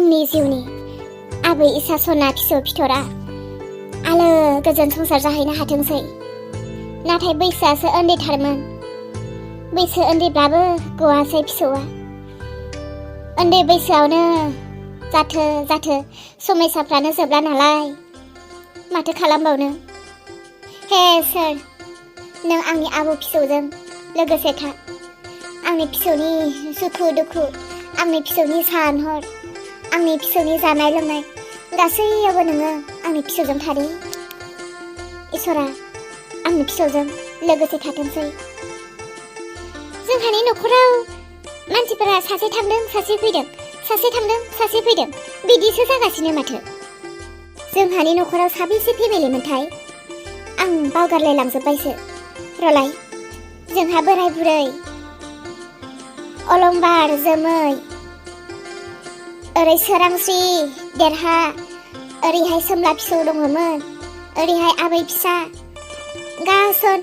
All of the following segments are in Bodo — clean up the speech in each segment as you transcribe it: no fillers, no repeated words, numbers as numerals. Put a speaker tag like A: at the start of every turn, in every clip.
A: आंनि जिउनि आबै इसा सना फिसौ फिथरा आलो गोजोन संसार जाहैनो हाथोंसै। नाथाय बैसोआसो उन्दैथारमोन। बैसो उन्दैब्लाबो गवासै फिसौआ। उन्दै बैसोआवनो जाथो समयसाफ्रानो जोबला नालाय माथो खालामबावनो। हे सोर, नों आंनि आबौ फिसौजों लोगोसे था। आंनि फिसौनि सुखु दुखु, आंनि फिसौनि सान हर, आंनि फिसौनि जानाय लोंनाय गासैयावबो नोङो आंनि फिसौजों थादे। इसोरा आंनि फिसौजों लोगोसे थाथोंसै। जोंहानि न'खराव मानसिफोरा सासे थांदों सासे फैदों, सासे थांदों सासे फैदों बिदिसो जागासिनो माथो। जोंहानि न'खराव साबेसे फेमिलिमोनथाय आं बावगारलायलांजोब्बायसो। रलाय, जोंहा बोराय बुरै, अलंबार, जोमै, ओरै सोरांस्रि, देरहा, ओरैहाय सोमला फिसौ दङमोन, ओरैहाय आबै फिसा, गासै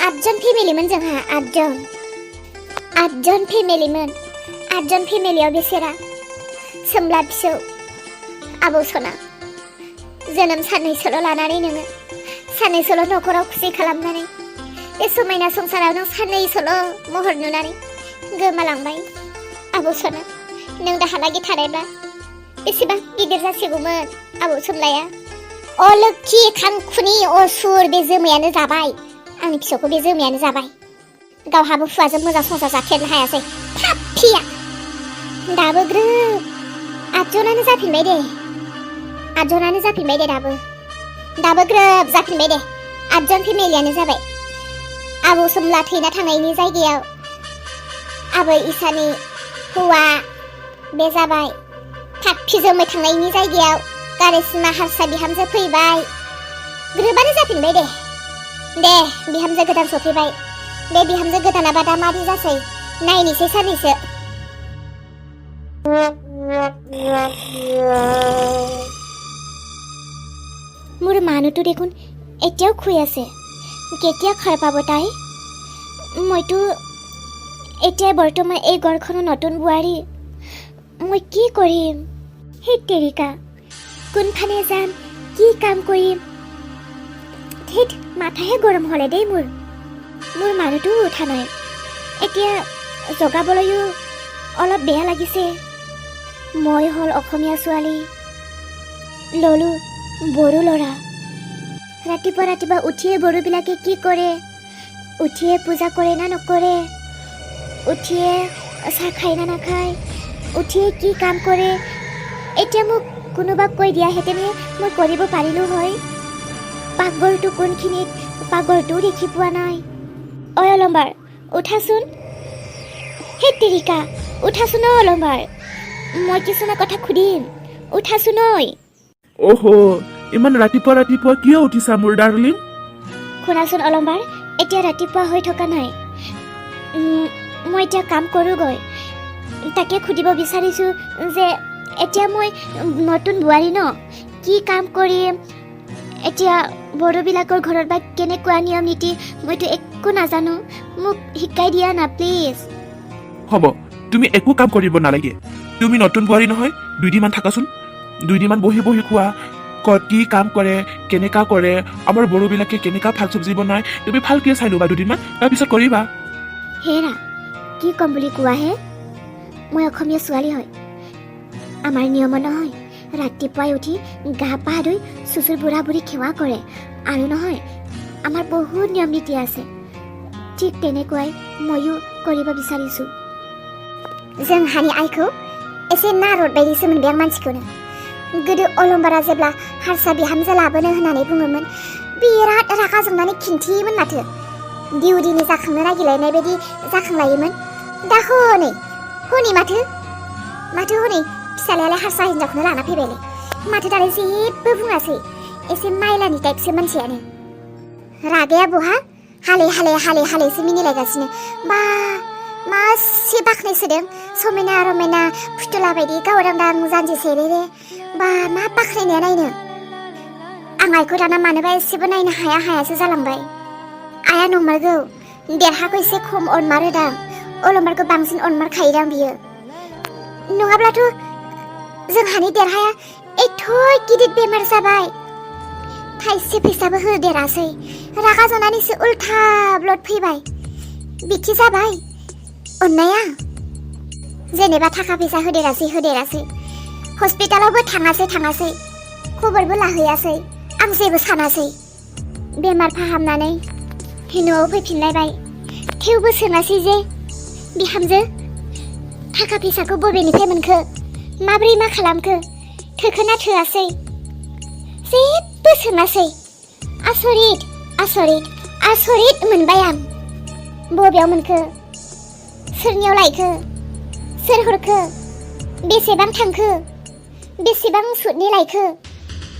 A: 8 जन फेमिलिमोन जोंहा। 8 जन फेमिलिमोन। 8 जन फेमिलियाव बेसेरा सोमला फिसौ, आबौ सना, जोनोम साननैसोल' लानानै नोङो साननैसोल' न'खराव खुसि खालामनानै बे समायना संसाराव नों साननैसोल' महर नुनानै गोमालांबाय। आबौ सना, नों दाहालागि थानायब्ला बेसेबां गिदिर जासिगौमोन आबौ सोमलाया। अ लोखि खांखुनि असुर, बे जोमैयानो जाबाय आंनि फिसौखौ। बे जोमैयानो जाबाय। गावहाबो हुवाजों मोजां संसार जाफेरनो हायासै फाफिया। दाबो ग्रोब 8 जनानो जाफिनबाय दे। 8 जनानो जाफिनबाय दे। दाबो ग्रोब जाफिनबाय दे। 8 जन फेमिलियानो जाबाय। आबौ सोमला थैना थांनायनि जायगायाव आबै इसानि हौवा बे जाबाय। फाफि जोमै थांनायनि जायगायाव गारैसिमा हारसा बिहामजो फैबाय। ग्रोबानो जाफिनबाय दे। बिहामजो गोदान सफैबाय। बे बिहामजो गोदानाबा दा मादि जासै नायनोसै साननैसो। মোৰ মানুহটো দেখোন এতিয়াও শুই আছে। কেতিয়া সাৰ পাব তাই? মইতো এতিয়া বৰ্তমান এই ঘৰখনৰ নতুন বোৱাৰী। মই কি কৰিম? হে তেৰিকা, কোনফালে যাম, কি কাম কৰিম? ধেত, মাথাহে গৰম হ'লে দেই মোৰ মানুহটোও উঠা নাই। এতিয়া জগাবলৈও অলপ বেয়া লাগিছে। মই হ'ল অসমীয়া ছোৱালী, ললো বড়ো ল'ৰা। ৰাতিপুৱা উঠিয়ে বড়োবিলাকে কি কৰে? উঠিয়ে পূজা কৰে না নকৰে? উঠিয়ে চাহ খায় না নাখায়? উঠিয়ে কি কাম কৰে? এতিয়া মোক কোনোবা কৈ দিয়াহেঁতেনে মই কৰিব পাৰিলোঁ হয়। পাকঘৰটো কোনখিনিত, পাকঘৰটোও দেখি পোৱা নাই। ঐ অলম্বাৰ, উঠাচোন। হে তেৰিকা, উঠাচোন ঐ অলম্বাৰ, মই কিছুমান কথা সুধিম। উঠাচোন ঐ।
B: অহো, ইমান ৰাতিপুৱা কিয় উঠিছা মোৰ ডাৰ্লিং?
A: শুনাচোন অলম্বাৰ, এতিয়া ৰাতিপুৱা হৈ থকা নাই। মই এতিয়া কাম কৰোঁগৈ। তাকে সুধিব বিচাৰিছোঁ যে এতিয়া মই নতুন বোৱাৰী ন, কি কাম কৰিম? এতিয়া বড়োবিলাকৰ ঘৰত বা কেনেকুৱা নিয়ম নীতি মইতো একো নাজানো। মোক শিকাই দিয়া না প্লিজ।
B: হ'ব, তুমি একো কাম কৰিব নালাগে। তুমি নতুন বোৱাৰী নহয়, 2 দিনমান থাকাচোন। 2 দিনমান বহি খোৱা। কি কাম কৰে, কেনেকা কৰে, আমাৰ বড়োবিলাকে কেনেকা ভাত চব্জি বনায়, তুমি ভালকে চাই ল'বা 2 দিনমান, তাৰপিছত কৰিবা।
A: হেৰা, কি ক'ম বুলি কোৱাহে? মই অসমীয়া ছোৱালী হয়। আমাৰ নিয়ম নহয় ৰাতিপুৱাই উঠি গা পা ধুই চুচুৰ বুঢ়া বুঢ়ী সেৱা কৰে। আৰু নহয়, আমাৰ বহুত নিয়ম নীতি আছে। ঠিক তেনেকুৱাই ময়ো কৰিব বিচাৰিছোঁ। जोंहानि आइखौ एसे नारद बायदिसो मोनबाय आं मानसिखौनो। गोदो अलंबारा जेब्ला हारसा बिहामजो लाबोनो होननानै बुङोमोन, बिराद रागा जोंनानै खिन्थियोमोन माथो। दिउदिनि जाखांनो नागिरलायनाय बायदि जाखांलायोमोन। दा हनै माथो हनै फिसालायालाय हारसा हिनजावखौनो लाना फैबायलाय। माथो दालाय जेबो बुङासै। एसे माइलानि टाइपसो मानसियानो। रागाया बहा हाले-हालेसो मिनिलायगासिनो। बा मासे बाख्नायसोदों, समायना रमायना फुथुला बायदि गावदांदां जानजि सेरेरे। बा मा बाख्नायनाया नायनो। आं आइखौ दाना मानोबा एसेबो नायनो हायासो जालांबाय। आइया नंमारगौ, देरहाखौ एसे खम अनमारोदां, अलंबारखौ बांसिन अनमारखायोदां बियो। नङाब्लाथ' जोंहानि देरहाया एथ' गिदिर बेमार जाबाय थाइसे फैसाबो होदेरासै रागा जोंनानैसो उल्था ब्लड फैबाय बिदि जाबाय अननाया जेनेबा थाखा फैसा होदेरासै हस्पिटालावबो थाङासै खबरबो लाहैयासै आं जेबो सानासै बेमार फाहामनानै न'आव फैफिनलायबाय थेवबो सोङासै जे बिहामजो थाखा फैसाखौ बबेनिफ्राय मोनखो माब्रै मा खालामखो थोखोना थोआसै जेबो सोङासै आसरित मोनबाय आं बबेयाव मोनखो सोरनियाव लायखो सोर हरखो बेसेबां थांखो बेसेबां सुदनि लायखो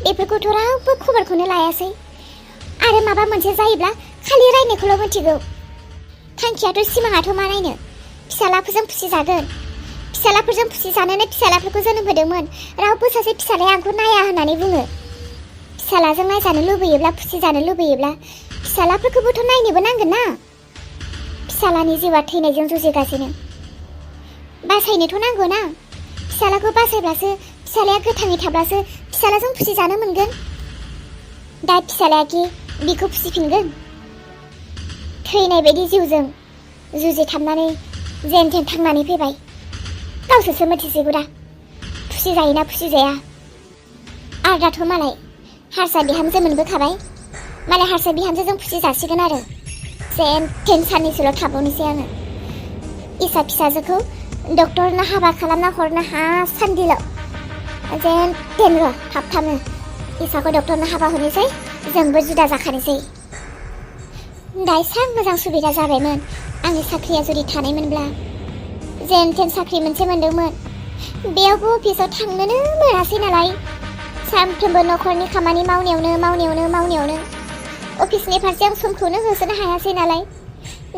A: बेफोरखौथ' रावबो खबरखौनो लायासै आरो माबा मोनसे जायोब्ला खालि रायनायखौल' मिथिगौ थांखियाथ' सिमाङाथ' मा नायनो फिसालाफोरजों फुसिजागोन फिसालाफोरजों फुसिजानानै फिसालाफोरखौ जोनोम होदोंमोन रावबो सासे फिसालाया आंखौ नाया होननानै बुङो फिसालाजों नायजानो लुबैयोब्ला फुसिजानो लुबैयोब्ला फिसालाफोरखौबोथ' नायनोबो नांगोन ना फिसालानि जिउआ थैनायजों जुजिगासिनो बासायनोथ' नांगौ ना फिसालाखौ बासायब्लासो फिसालाया गोथाङै थाब्लासो फिसालाजों फुसिजानो मोनगोन दा फिसालायाखि बिखौ फुसिफिनगोन थैनाय बायदि जिउजों जुजिथाबनानै जेन थेन थांनानै फैबाय गावसोरसो मिथिसिगौ दा फुसिजायोना फुसिजाया आरो दाथ' मालाय हारसा बिहामजो मोनबोखाबाय मालाय हारसा बिहामजोजों फुसिजासिगोन आरो जेन थेन साननैसोल' थाबावनोसै आङो इसा फिसाजोखौ डक्टरनो हाबा खालामना हरनो हासान्दिल' जेन थेन र' थाबनो इसाखौ डक्टरनो हाबा हरनोसै जोंबो जुदा जाखानोसै दा एसां मोजां सुबिदा जाबायमोन आंनि साख्रिया जुदि थानायमोनब्ला जेन थेन साख्रि मोनसे मोनदोंमोन बेयावबो अफिसाव थांनोनो मोनासै नालाय सानफ्रोमबो न'खरनि खामानि मावनायावनो अफिसनि फारसे आं समखौनो होसोनो हायासै नालाय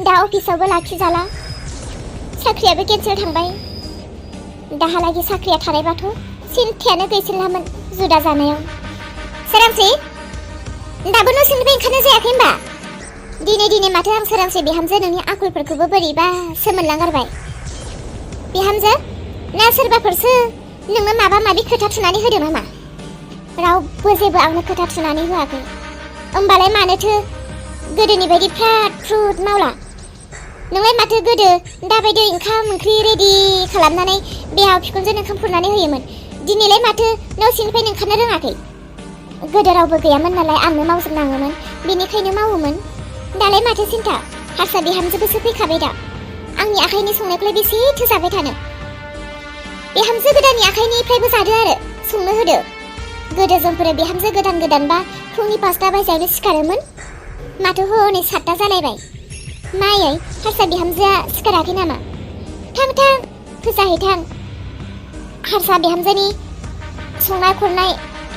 A: दा अफिसावबो लाखिजाला साख्रियाबो केन्सेल थांबाय दाहालागि साख्रिया थानायबाथ' सिन्थायानो गैसिनलामोन जुदा जानायाव सोरांसि दाबो न' सिंनिफ्राय ओंखारनो जायाखै होनबा दिनै माथो आं सोरांसि बिहामजो नोंनि आखलफोरखौबो बोरैबा सोमोनलांगारबाय बिहामजो ना सोरबाफोरसो नोंनो माबा खोथा थुनानै होदों नामा रावबो जेबो आंनो खोथा थुनानै होआखै होमबालाय मानोथो गोदोनि बायदि फ्राद फ्रुद मावला नोंलाय माथो गोदो दाबायदि ओंखाम ओंख्रि रेडि खालामनानै बिहाव बिखुनजोनो ओंखाम खुरनानै होयोमोन दिनैलाय माथो न' सिंनिफ्राय ओंखारनो रोङाखै गोदो रावबो गैयामोन नालाय आंनो मावजोबनाङोमोन बेनिखायनो मावोमोन दालाय माथो सिन्था हारसा बिहामजोबोसो फैखाबाय दा आंनि आखाइनि संनायखौलाय बेसेथो जाबाय थानो बिहामजो गोदाननि आखाइनिफ्रायबो जादो आरो संनो होदो गोदो जोंफोरो बिहामजो गोदानबा फुंनि 5टा बाजियावनो सिखारोमोन माथो हनै 7टा जालायबाय मायै हारसा बिहामजोआ सिखाराखै नामा थां फुजाहै थां हारसा बिहामजोनि संनाय खुरनाय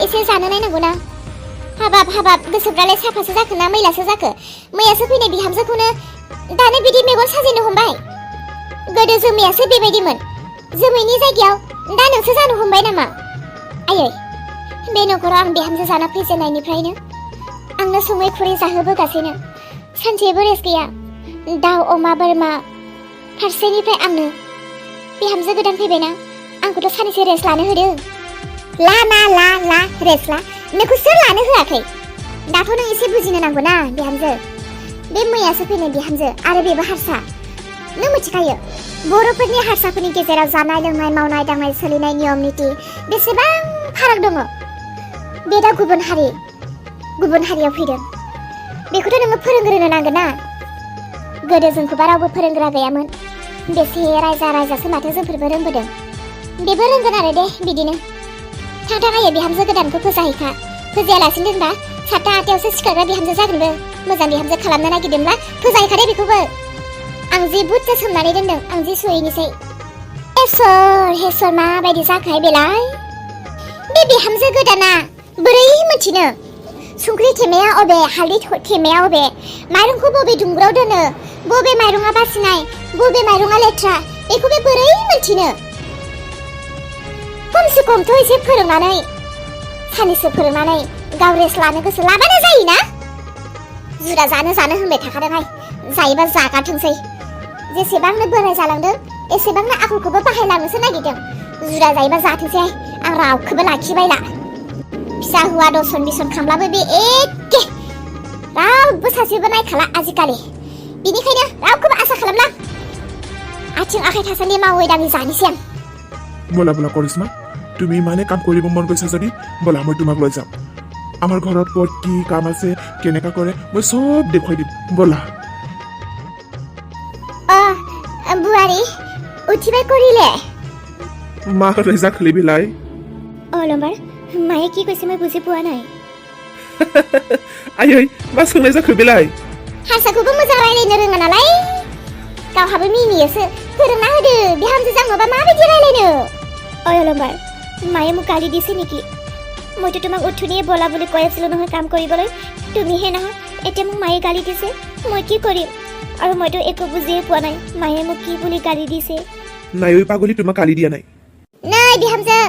A: एसे जानो नायनांगौ ना हाबाब गोसोफ्रालाय साफासो जाखो ना मैलासो जाखो मैयासो फैनाय बिहामजोखौनो दानो बिदि मेगन साजायनो हमबाय गोदो जोमैयासो बेबायदिमोन जोमैनि जायगायाव दा नोंसो जानो हमबाय नामा आयै बे न'खराव आं बिहामजो जाना फैजेननायनिफ्रायनो आंनो सङै खुरै जाहोबोगासिनो सानसेबो रेस्ट गैया दाउ अमा बोरमा फारसेनिफ्राय आंनो बिहामजो गोदान फैबायना आंखौथ' सानैसो रेस्ट लानो होदो ला रेस्ट ला नोंखौ सोर लानो होआखै दाथ' नों एसे बुजिनो नांगौ ना बिहामजो बे मैयासो फैनाय बिहामजो आरो बेबो हारसा नों मिथिखायो बर'फोरनि हारसाफोरनि गेजेराव जानाय लोंनाय मावनाय दांनाय सोलिनाय नियम निति बेसेबां फाराग दङ बे दा गुबुन हारियाव फैदों बेखौथ' नोङो फोरोंग्रोनो नांगोन ना गोदो जोंखौबा रावबो फोरोंग्रा गैयामोन बेसे रायजासो माथो जोंफोरबो रोंबोदों बेबो रोंगोन आरो दे बिदिनो थां आयो बिहामजो गोदानखौ फोजायालासिनो दोनबा 7टा 8टायावसो सिखारग्रा बिहामजो जागोनबो मोजां बिहामजो खालामनो नागिरदोंब्ला फोजाहैखादे बेखौबो आं जि बुरजा सोमनानै दोनदों आं जि सुहैनोसै हेसर माबायदि जाखाय बेलाय बे बिहामजो गोदाना बोरै मिथिनो संख्रि थेमाया अबे हालदै थेमाया अबे माइरंखौ बबे दुंग्राव दोनो बबे माइरङा बासिनाय बबे माइरङा लेथ्रा बेखौ बे बोरै मिथिनो खमसे खमथ' एसे फोरोंनानै सानैसो फोरोंनानै गाव रेस्ट लानो गोसो लाबानो जायोना जुदा जानो होनबाय थाखादोंहाय जायोबा जागारथोंसै जेसेबांनो बोराय जालांदों एसेबांनो आखलखौबो बाहायलांनोसो नागिरदों जुदा जायोबा जाथोंसै आं रावखौबो लाखिबायला फिसा हौवा दसन बिसन खामब्लाबो बे एखे रावबो सासेबो नायखाला आजिखालि बिनिखायनो रावखौबो आसा खालामला आथिं आखाइ थासान्दि मावै दाङै जानोसै आं
B: বলা বলা কৰিশ্মা তুমি ইমানে কাম কৰিব মন গৈছা যদি বলা মই তোমাক লৈ যাম আমাৰ ঘৰত ক'ত কি কাম আছে কেনেকা কৰে মই চব দেখুৱাই দিম বলা
A: বুৱাৰী উঠিবাই কৰিলে
B: মা ৰেজা খুলিবিলাই
A: অলম্বাৰ মায়ে কি কৈছে মই বুজি পোৱা নাই
B: আই মা सोंनाय जाखोबिलाय
A: हारसाखौबो मोजां रायलायनो रोङा नालाय गावहाबो मिनियोसो फोरोंना होदो बिहामजो जाङोबा माबायदि रायलायनो ओइ अलम्बार माয়ে মোক গালি দিছে নেকি মইতো তোমাক উঠুনিয়ে বলা বুলি কৈ আছিলো নহয় কাম কৰিবলৈ তুমিহে নহয় এতিয়া মোক মায়ে গালি দিছে মই কি কৰিম আৰু মইতো একো বুজিয়ে পোৱা নাই মায়ে মোক কি বুলি গালি দিছে
B: নাই ওই পাগলি তোমাক গালি দিয়া নাই
A: নাই বিহামজো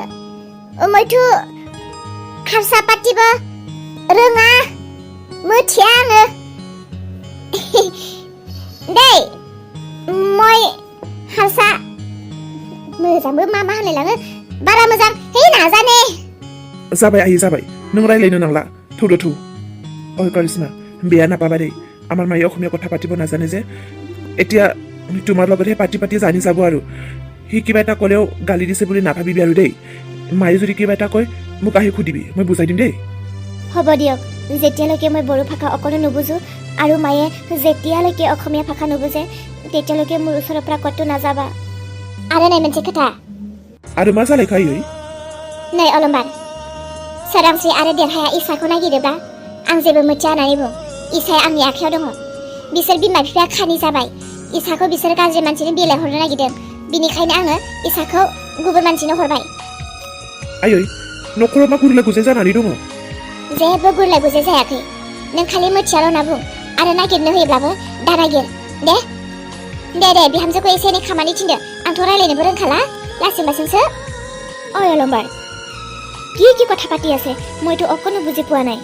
A: মইতো হাৰসা পাতিব रोङा मिथिया आङो दै মই हारसा मोजांबो मा होनलाङो बारा मोजां हे नाजाने
B: जाबाय आइ जाबाय नों रायलायनो नांला थौदो थौ ओइ কৰিশ্মা বিয়া নাপাবা দেই আমাৰ মায়ে অসমীয়া কথা পাতিব নাজানে যে এতিয়া তোমাৰ লগতহে পাতি পাতি জানি যাব আৰু সি কিবা এটা ক'লেও গালি দিছে বুলি নাভাবিবি আৰু দেই মায়ে যদি কিবা এটা কয় মোক আহি সুধিবি মই বুজাই দিম দেই
A: হ'ব দিয়ক যেতিয়ালৈকে মই বড়ো ভাষা অকণো নুবুজো আৰু মায়ে যেতিয়ালৈকে অসমীয়া ভাষা নুবুজে তেতিয়ালৈকে মোৰ ওচৰৰ পৰা ক'তো নাযাবা आरो नै मोनसे खोथा
B: आरो मा जालायखो आयै
A: नै अलम्बार सोरांस्रि आरो देरहाया इसाखौ नागिरोब्ला आं जेबो मिथिया होननानै बुं इसाया आंनि आखायाव दङ बिसोर बिमा बिफाया खानि जाबाय इसाखौ बिसोर गाज्रि मानसिनो बिलाइहरनो नागिरदों बिनिखायनो आङो इसाखौ गुबुन मानसिनो हरबाय
B: आयै न'खराव मा गुरलाय गुजाय जानानै दङ
A: जेबो गुरलाय गुजाय जायाखै नों खालि मिथियाल' होनना बुं आरो नागिरनो होयोब्लाबो दा नागिर दे बिहामजोखौ एसे एनै खामानि थिनदो आंथ' रायलायनोबो रोंखाला लासिं लासिंसो ओइ अलम्बार কি কথা পাতি আছে মইতো অকণো বুজি পোৱা নাই